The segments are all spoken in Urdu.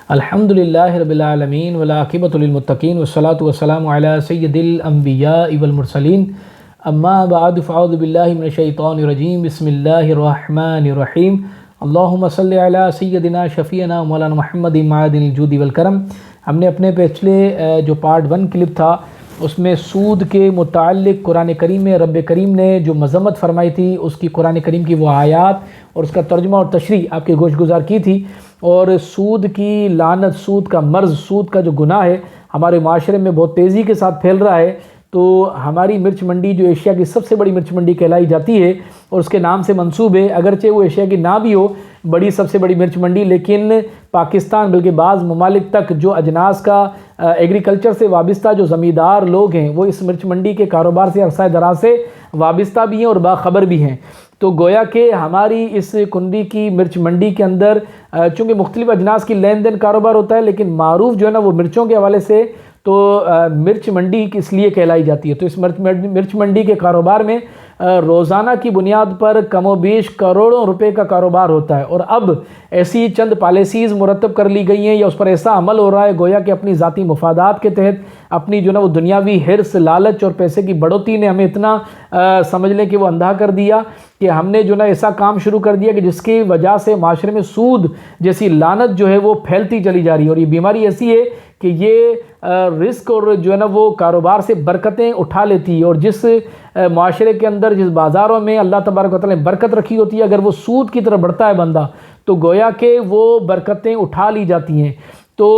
الحمدللہ رب العالمین والعاقبۃ للمتقین والصلاۃ والسلام علی سید الانبیاء والمرسلین اما بعد فاعوذ باللہ من الشیطان الرجیم بسم اللہ الرحمن الرحیم اللہم صلی علی سیدنا شفیعنا مولانا محمد معدن الجود والکرم۔ ہم نے اپنے پچھلے جو پارٹ 1 کلپ تھا اس میں سود کے متعلق قرآن کریم میں رب کریم نے جو مذمت فرمائی تھی اس کی قرآن کریم کی وہ آیات اور اس کا ترجمہ اور تشریح آپ کے گوش گزار کی تھی، اور سود کی لعنت، سود کا مرض، سود کا جو گناہ ہے ہمارے معاشرے میں بہت تیزی کے ساتھ پھیل رہا ہے۔ تو ہماری مرچ منڈی جو ایشیا کی سب سے بڑی مرچ منڈی کہلائی جاتی ہے اور اس کے نام سے منسوب ہے، اگرچہ وہ ایشیا کی نہ بھی ہو بڑی سب سے بڑی مرچ منڈی، لیکن پاکستان بلکہ بعض ممالک تک جو اجناس کا ایگریکلچر سے وابستہ جو زمیندار لوگ ہیں وہ اس مرچ منڈی کے کاروبار سے عرصہ دراز سے وابستہ بھی ہیں اور باخبر بھی ہیں۔ تو گویا کہ ہماری اس کنڈی کی مرچ منڈی کے اندر چونکہ مختلف اجناس کی لین دین کاروبار ہوتا ہے، لیکن معروف جو ہے نا وہ مرچوں کے حوالے سے تو مرچ منڈی اس لیے کہلائی جاتی ہے۔ تو اس مرچ منڈی کے کاروبار میں روزانہ کی بنیاد پر کم و بیش کروڑوں روپے کا کاروبار ہوتا ہے، اور اب ایسی چند پالیسیز مرتب کر لی گئی ہیں یا اس پر ایسا عمل ہو رہا ہے گویا کہ اپنی ذاتی مفادات کے تحت اپنی جو نا وہ دنیاوی حرص، لالچ اور پیسے کی بڑھوتری نے ہمیں اتنا سمجھ لیں کہ وہ اندھا کر دیا کہ ہم نے جو نا ایسا کام شروع کر دیا کہ جس کی وجہ سے معاشرے میں سود جیسی لعنت جو ہے وہ پھیلتی چلی جا رہی ہے، اور یہ بیماری ایسی ہے کہ یہ رزق اور جو ہے نا وہ کاروبار سے برکتیں اٹھا لیتی ہے، اور جس معاشرے کے اندر جس بازاروں میں اللہ تبارک و تعالیٰ نے برکت رکھی ہوتی ہے اگر وہ سود کی طرف بڑھتا ہے بندہ تو گویا کہ وہ برکتیں اٹھا لی جاتی ہیں۔ تو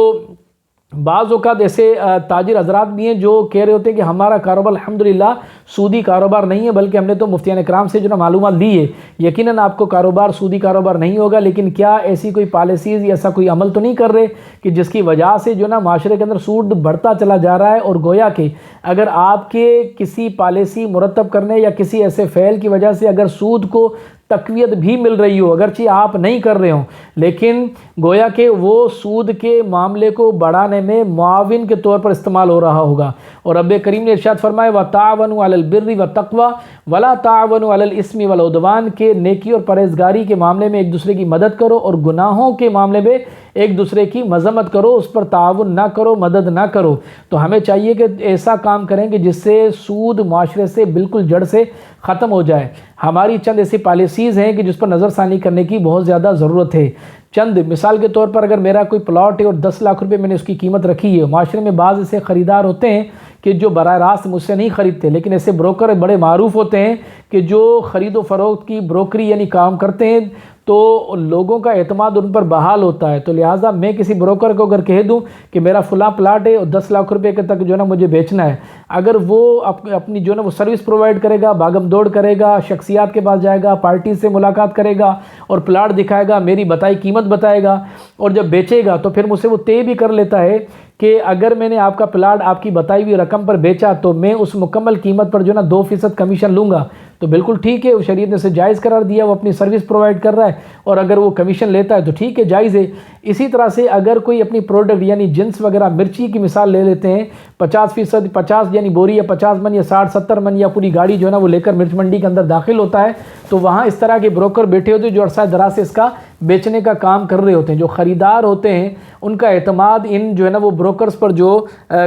بعض اوقات ایسے تاجر حضرات بھی ہیں جو کہہ رہے ہوتے ہیں کہ ہمارا کاروبار الحمدللہ سودی کاروبار نہیں ہے، بلکہ ہم نے تو مفتیان اکرام سے جو نا معلومات دی ہے، یقیناً آپ کو کاروبار سودی کاروبار نہیں ہوگا، لیکن کیا ایسی کوئی پالیسیز یا ایسا کوئی عمل تو نہیں کر رہے کہ جس کی وجہ سے جو نا معاشرے کے اندر سود بڑھتا چلا جا رہا ہے؟ اور گویا کہ اگر آپ کے کسی پالیسی مرتب کرنے یا کسی ایسے فعل کی وجہ سے اگر سود کو تقویت بھی مل رہی ہو، اگرچہ آپ نہیں کر رہے ہوں، لیکن گویا کہ وہ سود کے معاملے کو بڑھانے میں معاون کے طور پر استعمال ہو رہا ہوگا۔ اور رب کریم نے ارشاد فرمایا وَتَعَاوَنُوا عَلَى الْبِرِّ وَالتَّقْوَىٰ وَلَا تَعَاوَنُوا عَلَى الْإِثْمِ وَالْعُدْوَانِ کہ نیکی اور پرہیزگاری کے معاملے میں ایک دوسرے کی مدد کرو اور گناہوں کے معاملے میں ایک دوسرے کی مذمت کرو، اس پر تعاون نہ کرو، مدد نہ کرو۔ تو ہمیں چاہیے کہ ایسا کام کریں کہ جس سے سود معاشرے سے بالکل جڑ سے ختم ہو جائے۔ ہماری چند ایسی پالیسیز ہیں کہ جس پر نظر ثانی کرنے کی بہت زیادہ ضرورت ہے۔ چند مثال کے طور پر اگر میرا کوئی پلاٹ ہے اور 10 لاکھ روپے میں نے اس کی قیمت رکھی ہے، معاشرے میں بعض ایسے خریدار ہوتے ہیں کہ جو براہ راست مجھ سے نہیں خریدتے، لیکن ایسے بروکر بڑے معروف ہوتے ہیں کہ جو خرید و فروخت کی بروکری یعنی کام کرتے ہیں، تو لوگوں کا اعتماد ان پر بحال ہوتا ہے۔ تو لہٰذا میں کسی بروکر کو اگر کہہ دوں کہ میرا فلاں پلاٹ ہے اور 10 لاکھ روپے کے تک جو ہے نا مجھے بیچنا ہے، اگر وہ اپنی جو ہے نا وہ سروس پرووائڈ کرے گا، بھاگم دوڑ کرے گا، شخصیات کے پاس جائے گا، پارٹی سے ملاقات کرے گا اور پلاٹ دکھائے گا، میری بتائی قیمت بتائے گا، اور جب بیچے گا تو پھر مجھ سے وہ طے بھی کر لیتا ہے کہ اگر میں نے آپ کا پلاٹ آپ کی بتائی ہوئی رقم پر بیچا تو میں اس مکمل قیمت پر جو ہے نا 2% کمیشن لوں گا۔ تو بالکل ٹھیک ہے، وہ شریعت نے اسے جائز قرار دیا، وہ اپنی سروس پرووائڈ کر رہا ہے، اور اگر وہ کمیشن لیتا ہے تو ٹھیک ہے، جائز ہے۔ اسی طرح سے اگر کوئی اپنی پروڈکٹ یعنی جنس وغیرہ مرچی کی مثال لے لیتے ہیں، 50% 50 یعنی بوری یا 50 من یا 60-70 من یا پوری گاڑی جو ہے نا وہ لے کر مرچ منڈی کے اندر داخل ہوتا ہے، تو وہاں اس طرح کے بروکر بیٹھے ہوتے ہیں جو عرصہ دراز سے اس کا بیچنے کا کام کر رہے ہوتے ہیں۔ جو خریدار ہوتے ہیں ان کا اعتماد ان جو ہے نا وہ بروکرز پر، جو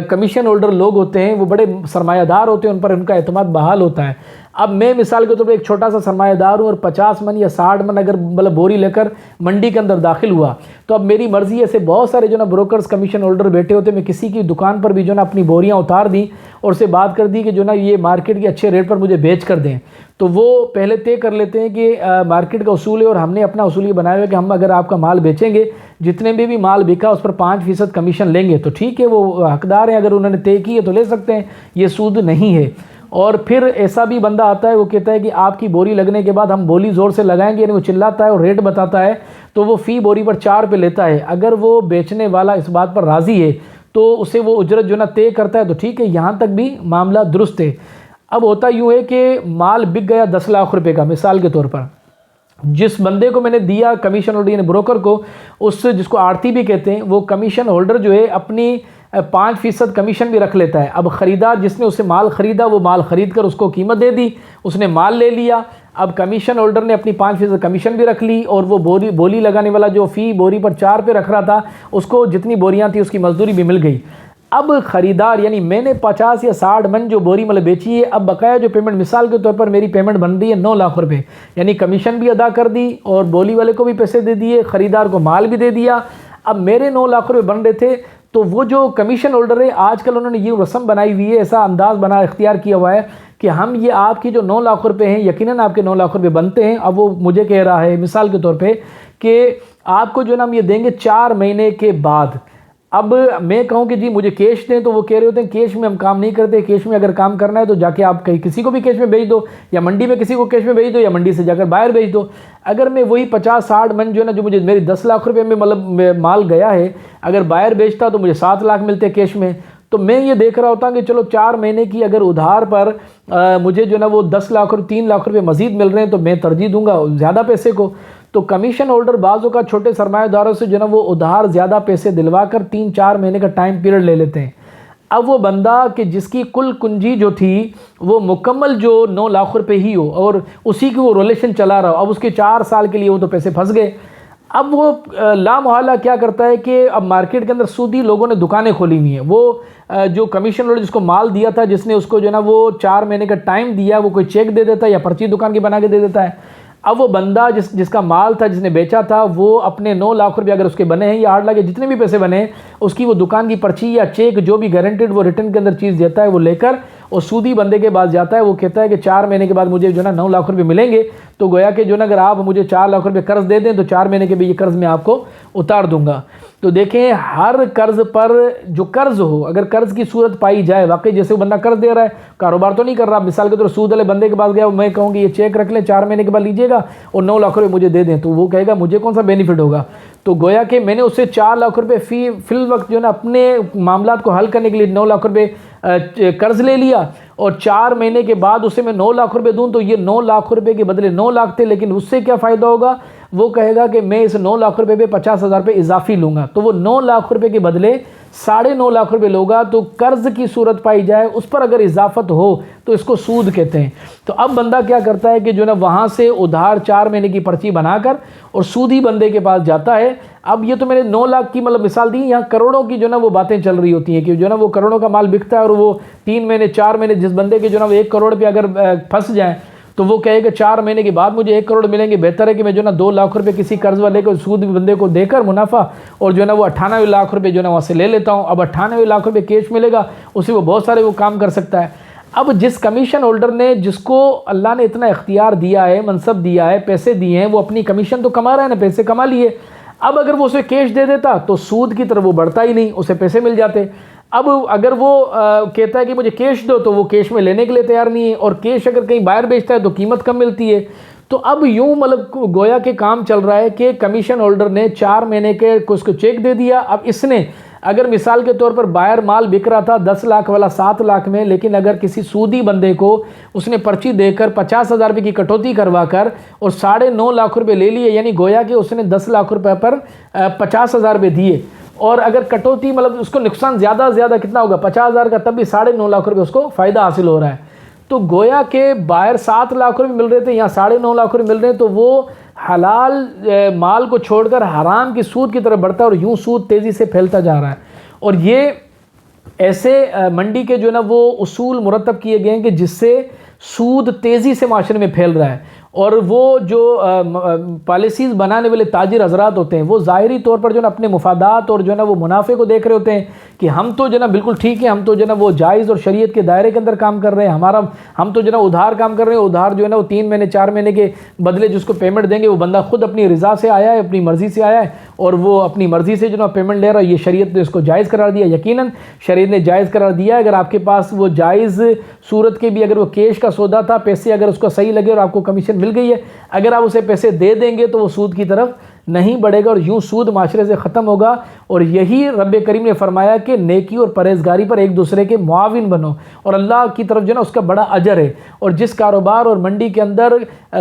کمیشن ہولڈر لوگ ہوتے ہیں وہ بڑے سرمایہ دار ہوتے ہیں، ان پر ان کا اعتماد بحال ہوتا ہے۔ اب میں مثال کے طور پر ایک چھوٹا سا سرمایہ دار ہوں اور 50 من یا 60 من اگر مطلب بوری لے کر منڈی کے اندر داخل ہوا، تو اب میری مرضی ہے، ایسے بہت سارے جو نا بروکرز کمیشن ہولڈر بیٹھے ہوتے ہیں، میں کسی کی دکان پر بھی جو نا اپنی بوریاں اتار دی اور اسے بات کر دی کہ جو نا یہ مارکیٹ کے اچھے ریٹ پر مجھے بیچ کر دیں، تو وہ پہلے طے کر لیتے ہیں کہ مارکیٹ کا اصول ہے اور ہم نے اپنا اصول یہ بنایا ہوا ہے کہ ہم اگر آپ کا مال بیچیں گے، جتنے بھی مال بکا اس پر 5% کمیشن لیں گے۔ تو ٹھیک ہے، وہ حقدار ہیں، اگر انہوں نے طے کی ہے تو لے سکتے ہیں، یہ سود نہیں ہے۔ اور پھر ایسا بھی بندہ آتا ہے، وہ کہتا ہے کہ آپ کی بوری لگنے کے بعد ہم بولی زور سے لگائیں گے، یعنی وہ چلاتا ہے اور ریٹ بتاتا ہے، تو وہ فی بوری پر 4 روپے لیتا ہے۔ اگر وہ بیچنے والا اس بات پر راضی ہے تو اسے وہ اجرت جو نا طے کرتا ہے، تو ٹھیک ہے، یہاں تک بھی معاملہ درست ہے۔ اب ہوتا یوں ہے کہ مال بک گیا 10 لاکھ روپے کا مثال کے طور پر، جس بندے کو میں نے دیا کمیشن ہولڈر یعنی بروکر کو، اس جس کو آڑتی بھی کہتے ہیں، وہ کمیشن ہولڈر جو ہے اپنی 5% کمیشن بھی رکھ لیتا ہے۔ اب خریدار جس نے اس سے مال خریدا وہ مال خرید کر اس کو قیمت دے دی، اس نے مال لے لیا۔ اب کمیشن ہولڈر نے اپنی 5% کمیشن بھی رکھ لی، اور وہ بولی لگانے والا جو فی بوری پر 4 پہ رکھ رہا تھا اس کو جتنی بوریاں تھیں اس کی مزدوری بھی مل گئی۔ اب خریدار یعنی میں نے 50 یا 60 من جو بوری مطلب بیچی ہے، اب بقایا جو پیمنٹ مثال کے طور پر میری پیمنٹ بن رہی ہے 9 لاکھ روپے، یعنی کمیشن بھی ادا کر دی اور بولی والے کو بھی پیسے دے دیے، خریدار کو مال بھی دے دیا۔ اب میرے 9 لاکھ روپے بن رہے تھے، تو وہ جو کمیشن ہولڈر ہے آج کل انہوں نے یہ رسم بنائی ہوئی ہے، ایسا انداز اختیار کیا ہوا ہے کہ ہم یہ آپ کی جو 9 لاکھ روپے ہیں، یقیناً آپ کے 9 لاکھ روپے بنتے ہیں، اب وہ مجھے کہہ رہا ہے مثال کے طور پہ کہ آپ کو جو نا ہم یہ دیں گے 4 مہینے کے بعد۔ اب میں کہوں کہ جی مجھے کیش دیں، تو وہ کہہ رہے ہوتے ہیں کیش میں ہم کام نہیں کرتے، کیش میں اگر کام کرنا ہے تو جا کے آپ کہیں کسی کو بھی کیش میں بھیج دو، یا منڈی میں کسی کو کیش میں بھیج دو، یا منڈی سے جا کر باہر بھیج دو۔ اگر میں وہی 50-60 من جو ہے نا جو مجھے میری 10 لاکھ روپے میں مطلب مال گیا ہے، اگر باہر بیچتا تو مجھے 7 لاکھ ملتے کیش میں، تو میں یہ دیکھ رہا ہوتا کہ چلو 4 مہینے کی اگر ادھار پر مجھے جو نا وہ 10 لاکھ روپے 3 لاکھ روپے مزید مل رہے ہیں تو میں ترجیح دوں گا زیادہ پیسے کو۔ تو کمیشن ہولڈر بعضوں کا چھوٹے سرمایہ داروں سے جو نا وہ ادھار زیادہ پیسے دلوا کر 3-4 مہینے کا ٹائم پیریڈ لے لیتے ہیں۔ اب وہ بندہ کہ جس کی کل کنجی جو تھی وہ مکمل جو 9 لاکھ روپے ہی ہو اور اسی کی وہ ریلیشن چلا رہا ہو، اب اس کے 4 سال کے لیے وہ تو پیسے پھنس گئے۔ اب وہ لا محالہ کیا کرتا ہے کہ اب مارکیٹ کے اندر سودی لوگوں نے دکانیں کھولی ہوئی ہیں، وہ جو کمیشن ہولڈر جس کو مال دیا تھا، جس نے اس کو جو ہے نا وہ 4 مہینے کا ٹائم دیا، وہ کوئی چیک دے دیتا ہے یا پرچی دکان کی بنا کے دے دیتا ہے۔ اب وہ بندہ جس کا مال تھا، جس نے بیچا تھا، وہ اپنے 9 لاکھ روپے اگر اس کے بنے ہیں یا 8 لاکھ کے جتنے بھی پیسے بنے ہیں، اس کی وہ دکان کی پرچی یا چیک جو بھی گارنٹیڈ وہ ریٹرن کے اندر چیز دیتا ہے وہ لے کر اور سودی بندے کے پاس جاتا ہے، وہ کہتا ہے کہ 4 مہینے کے بعد مجھے جو ہے نا 9 لاکھ روپے ملیں گے، تو گویا کہ جو نا اگر آپ مجھے 4 لاکھ روپے قرض دے دیں تو 4 مہینے کے بھی یہ قرض میں آپ کو اتار دوں گا۔ تو دیکھیں ہر قرض پر جو قرض ہو، اگر قرض کی صورت پائی جائے، واقعی جیسے وہ بندہ قرض دے رہا ہے، کاروبار تو نہیں کر رہا، مثال کے طور سود والے بندے کے پاس گیا، میں کہوں کہ یہ چیک رکھ لیں 4 مہینے کے بعد لیجیے گا اور 9 لاکھ روپے مجھے دے دیں، تو وہ کہے گا مجھے کون سا بینیفٹ ہوگا؟ تو گویا کہ میں نے اس سے 4 لاکھ روپے فی الوقت جو ہے نا اپنے معاملات کو حل کرنے کے لیے 9 لاکھ روپے قرض لے لیا، اور 4 مہینے کے بعد اسے میں 9 لاکھ روپے دوں تو یہ 9 لاکھ روپے کے بدلے 9 لاکھ تھے، لیکن اس سے کیا فائدہ ہوگا؟ وہ کہے گا کہ میں اس 9 لاکھ روپے پہ 50,000 روپے اضافی لوں گا، تو وہ 9 لاکھ روپے کے بدلے 9.5 لاکھ روپے لوگا، تو قرض کی صورت پائی جائے اس پر اگر اضافت ہو تو اس کو سود کہتے ہیں۔ تو اب بندہ کیا کرتا ہے کہ جو نا وہاں سے ادھار 4 مہینے کی پرچی بنا کر اور سودی بندے کے پاس جاتا ہے۔ اب یہ تو میں نے 9 لاکھ کی مطلب مثال دی، یہاں کروڑوں کی جو نا وہ باتیں چل رہی ہوتی ہیں کہ جو نا وہ کروڑوں کا مال بکتا ہے، اور وہ 3 مہینے 4 مہینے جس بندے کے جو نا وہ 1 کروڑ پہ اگر پھنس جائیں تو وہ کہے کہ 4 مہینے کے بعد مجھے 1 کروڑ ملیں گے، بہتر ہے کہ میں جو نا 2 لاکھ روپے کسی قرض والے کو سود بندے کو دے کر منافع اور جو نا وہ 98 لاکھ روپے جو نا وہاں سے لے لیتا ہوں۔ اب 98 لاکھ روپے کیش ملے گا، اسے وہ بہت سارے وہ کام کر سکتا ہے۔ اب جس کمیشن ہولڈر نے جس کو اللہ نے اتنا اختیار دیا ہے، منصب دیا ہے، پیسے دیے ہیں، وہ اپنی کمیشن تو کما رہا ہے نا، پیسے کما لیے، اب اگر وہ اسے کیش دے دیتا تو سود کی طرف وہ بڑھتا ہی نہیں، اسے پیسے مل جاتے۔ اب اگر وہ کہتا ہے کہ مجھے کیش دو تو وہ کیش میں لینے کے لیے تیار نہیں ہے، اور کیش اگر کہیں باہر بیچتا ہے تو قیمت کم ملتی ہے۔ تو اب یوں مطلب گویا کہ کام چل رہا ہے کہ کمیشن ہولڈر نے 4 مہینے کے اس کو چیک دے دیا۔ اب اس نے اگر مثال کے طور پر باہر مال بک رہا تھا 10 لاکھ والا 7 لاکھ میں، لیکن اگر کسی سودی بندے کو اس نے پرچی دے کر 50,000 روپے کی کٹوتی کروا کر اور 9.5 لاکھ روپے لے لیے، یعنی گویا کہ اس نے 10 لاکھ روپے پر 50,000 روپے دیے، اور اگر کٹوتی مطلب اس کو نقصان زیادہ سے زیادہ کتنا ہوگا 50,000 کا، تب بھی 9.5 لاکھ روپے اس کو فائدہ حاصل ہو رہا ہے۔ تو گویا کہ باہر 7 لاکھ روپے مل رہے تھے، یہاں 9.5 لاکھ روپے مل رہے ہیں، تو وہ حلال مال کو چھوڑ کر حرام کی سود کی طرف بڑھتا ہے، اور یوں سود تیزی سے پھیلتا جا رہا ہے۔ اور یہ ایسے منڈی کے جو نا وہ اصول مرتب کیے گئے ہیں کہ جس سے سود تیزی سے معاشرے میں پھیل رہا ہے، اور وہ جو پالیسیز بنانے والے تاجر حضرات ہوتے ہیں وہ ظاہری طور پر جو نا اپنے مفادات اور جو نا وہ منافع کو دیکھ رہے ہوتے ہیں کہ ہم تو جو نا بالکل ٹھیک ہے، ہم تو جو نا وہ جائز اور شریعت کے دائرے کے اندر کام کر رہے ہیں، ہم تو جو نا ادھار کام کر رہے ہیں، ادھار جو ہے نا وہ 3 مہینے 4 مہینے کے بدلے جس کو پیمنٹ دیں گے وہ بندہ خود اپنی رضا سے آیا ہے، اپنی مرضی سے آیا ہے، اور وہ اپنی مرضی سے جو نا پیمنٹ لے رہا ہے، یہ شریعت نے اس کو جائز قرار دیا۔ یقیناً شریعت نے جائز قرار دیا ہے، اگر آپ کے پاس وہ جائز صورت کے بھی اگر وہ کیش کا سودا تھا، پیسے اگر اس کو صحیح لگے اور آپ کو کمیشن مل گئی ہے، اگر آپ اسے پیسے دے دیں گے تو وہ سود کی طرف نہیں بڑھے گا، اور یوں سود معاشرے سے ختم ہوگا۔ اور یہی رب کریم نے فرمایا کہ نیکی اور پرہیزگاری پر ایک دوسرے کے معاون بنو، اور اللہ کی طرف جو ہے نا اس کا بڑا اجر ہے۔ اور جس کاروبار اور منڈی کے اندر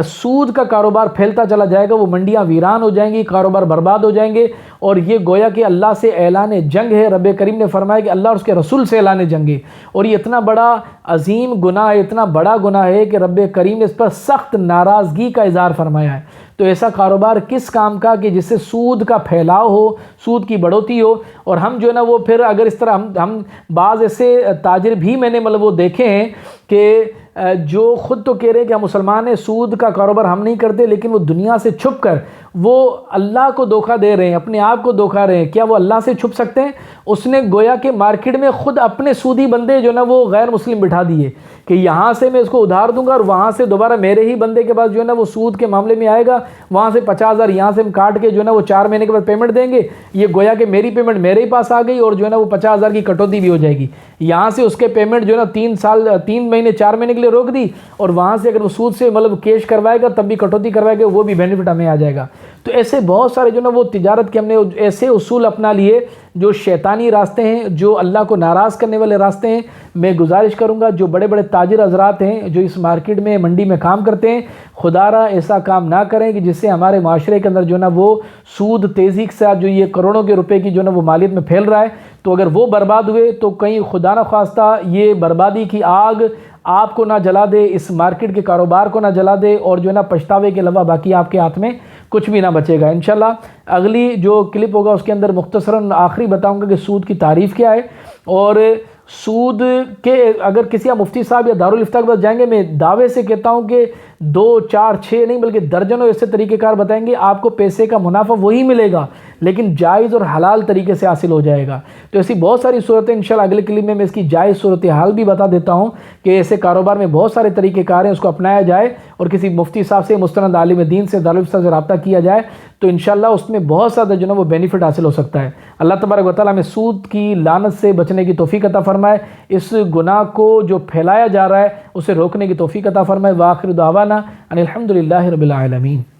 سود کا کاروبار پھیلتا چلا جائے گا وہ منڈیاں ویران ہو جائیں گی، کاروبار برباد ہو جائیں گے، اور یہ گویا کہ اللہ سے اعلان جنگ ہے۔ رب کریم نے فرمایا کہ اللہ اور اس کے رسول سے اعلان جنگ ہے، اور یہ اتنا بڑا عظیم گناہ ہے، اتنا بڑا گناہ ہے کہ رب کریم نے اس پر سخت ناراضگی کا اظہار فرمایا ہے۔ تو ایسا کاروبار کس کام کا کہ جس سے سود کا پھیلاؤ ہو، سود کی بڑھوتی ہو، اور ہم جو ہے نا وہ پھر اگر اس طرح ہم بعض ایسے تاجر بھی میں نے وہ دیکھے ہیں کہ جو خود تو کہہ رہے ہیں کہ ہم مسلمان ہیں، سود کا کاروبار ہم نہیں کرتے، لیکن وہ دنیا سے چھپ کر وہ اللہ کو دھوکہ دے رہے ہیں، اپنے آپ کو دھوکہ رہے ہیں۔ کیا وہ اللہ سے چھپ سکتے ہیں؟ اس نے گویا کہ مارکیٹ میں خود اپنے سودی بندے جو نا وہ غیر مسلم بٹھا دیے کہ یہاں سے میں اس کو ادھار دوں گا اور وہاں سے دوبارہ میرے ہی بندے کے پاس جو ہے نا وہ سود کے معاملے میں آئے گا، وہاں سے 50,000 یہاں سے ہم کاٹ کے جو ہے نا وہ 4 مہینے کے بعد پیمنٹ دیں گے۔ یہ گویا کہ میری پیمنٹ میرے ہی پاس آ گئی اور جو ہے نا وہ 50,000 کی کٹوتی بھی ہو جائے گی۔ یہاں سے اس کے پیمنٹ جو ہے نا 3 مہینے 4 مہینے کے لیے روک دی، اور وہاں سے اگر وہ سود سے کیش کروائے گا تب بھی کٹوتی کروائے گا، وہ بھی بینیفٹ ہمیں آ جائے گا۔ تو ایسے بہت سارے جو نا وہ تجارت کے ہم نے ایسے اصول اپنا لیے جو شیطانی راستے ہیں، جو اللہ کو ناراض کرنے والے راستے ہیں۔ میں گزارش کروں گا جو بڑے بڑے تاجر حضرات ہیں جو اس مارکیٹ میں منڈی میں کام کرتے ہیں، خدا را ایسا کام نہ کریں کہ جس سے ہمارے معاشرے کے اندر جو نا وہ سود تیزی کے ساتھ جو یہ کروڑوں کے روپے کی جو نا وہ مالیت میں پھیل رہا ہے، تو اگر وہ برباد ہوئے تو کہیں خدا نہ خواستہ یہ بربادی کی آگ آپ کو نہ جلا دے، اس مارکیٹ کے کاروبار کو نہ جلا دے، اور جو ہے نا پچھتاوے کے علاوہ باقی آپ کے ہاتھ میں کچھ بھی نہ بچے گا۔ انشاءاللہ اگلی جو کلپ ہوگا اس کے اندر مختصراً آخری بتاؤں گا کہ سود کی تعریف کیا ہے، اور سود کے اگر کسی مفتی صاحب یا دارالافتاء کے پاس جائیں گے، میں دعوے سے کہتا ہوں کہ 2 4 6 نہیں بلکہ درجنوں ایسے طریقہ کار بتائیں گے، آپ کو پیسے کا منافع وہی ملے گا لیکن جائز اور حلال طریقے سے حاصل ہو جائے گا۔ تو ایسی بہت ساری صورتیں انشاءاللہ اگلے کلپ میں اس کی جائز صورتحال بھی بتا دیتا ہوں کہ ایسے کاروبار میں بہت سارے طریقہ کار ہیں، اس کو اپنایا جائے اور کسی مفتی صاحب سے، مستند عالم دین سے، دارالافتاء سے رابطہ کیا جائے تو انشاءاللہ اس میں بہت زیادہ جو ہے وہ بینیفٹ حاصل ہو سکتا ہے۔ اللہ تبارک و تعالیٰ ہمیں سود کی لعنت سے بچنے کی توفیق عطا فرمائے، اس گناہ کو جو پھیلایا جا رہا ہے اسے روکنے کی توفیق عطا فرمائے۔ وآخر دعوانا ان الحمدللہ رب العالمین۔